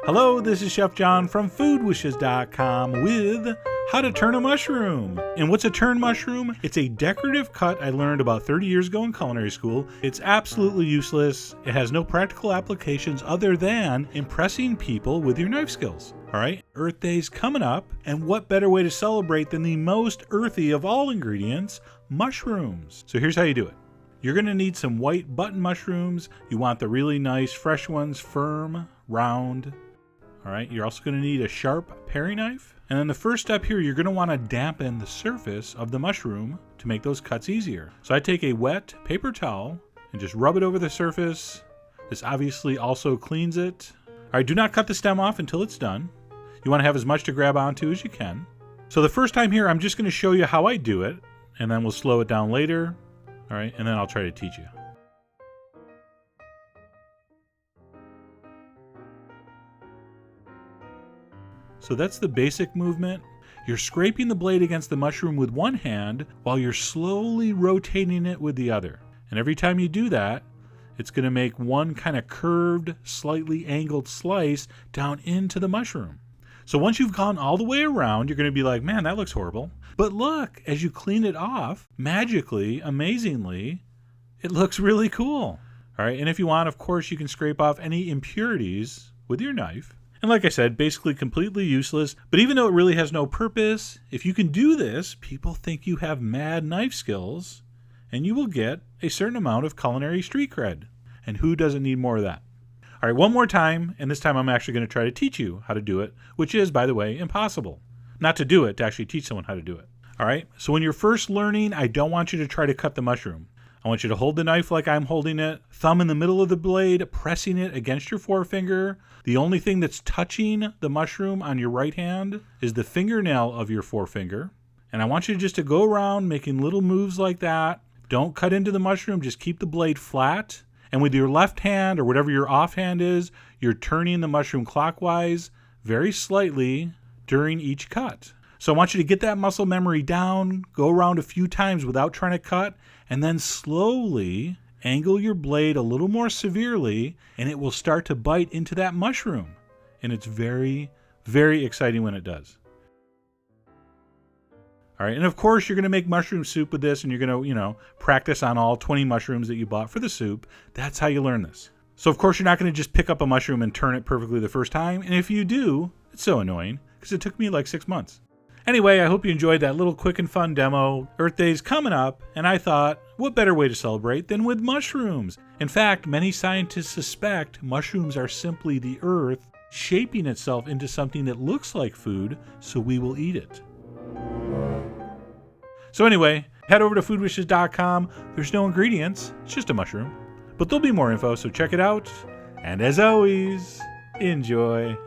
Hello, this is Chef John from foodwishes.com with how to turn a mushroom. And what's a turn mushroom? It's a decorative cut I learned about 30 years ago in culinary school. It's absolutely useless. It has no practical applications other than impressing people with your knife skills. All right, Earth Day's coming up, and what better way to celebrate than the most earthy of all ingredients, mushrooms. So here's how you do it. You're going to need some white button mushrooms. You want the really nice fresh ones, firm, round. All right, you're also going to need a sharp paring knife. And then the first step here, you're going to want to dampen the surface of the mushroom to make those cuts easier. So I take a wet paper towel and just rub it over the surface. This obviously also cleans it. All right, do not cut the stem off until it's done. You want to have as much to grab onto as you can. So the first time here, I'm just going to show you how I do it, and then we'll slow it down later. All right, and then I'll try to teach you. So that's the basic movement. You're scraping the blade against the mushroom with one hand while you're slowly rotating it with the other. And every time you do that, it's going to make one kind of curved, slightly angled slice down into the mushroom. So once you've gone all the way around, you're going to be like, man, that looks horrible. But look, as you clean it off, magically, amazingly, it looks really cool. All right, and if you want, of course, you can scrape off any impurities with your knife. And like I said, basically completely useless. But even though it really has no purpose, if you can do this, people think you have mad knife skills, and you will get a certain amount of culinary street cred. And who doesn't need more of that? All right, one more time, and this time I'm actually going to try to teach you how to do it, which is, by the way, impossible. Not to do it, to actually teach someone how to do it. All right, so when you're first learning, I don't want you to try to cut the mushroom. I want you to hold the knife like I'm holding it, thumb in the middle of the blade, pressing it against your forefinger. The only thing that's touching the mushroom on your right hand is the fingernail of your forefinger. And I want you just to go around making little moves like that. Don't cut into the mushroom, just keep the blade flat. And with your left hand, or whatever your offhand is, you're turning the mushroom clockwise very slightly during each cut. So I want you to get that muscle memory down, go around a few times without trying to cut, and then slowly angle your blade a little more severely, and it will start to bite into that mushroom. And it's very, very exciting when it does. All right, and of course, you're going to make mushroom soup with this, and you're going to, practice on all 20 mushrooms that you bought for the soup. That's how you learn this. So, of course, you're not going to just pick up a mushroom and turn it perfectly the first time. And if you do, it's so annoying because it took me like 6 months. Anyway, I hope you enjoyed that little quick and fun demo. Earth Day's coming up, and I thought, what better way to celebrate than with mushrooms? In fact, many scientists suspect mushrooms are simply the earth shaping itself into something that looks like food, so we will eat it. So anyway, head over to foodwishes.com. There's no ingredients, it's just a mushroom. But there'll be more info, so check it out. And as always, enjoy.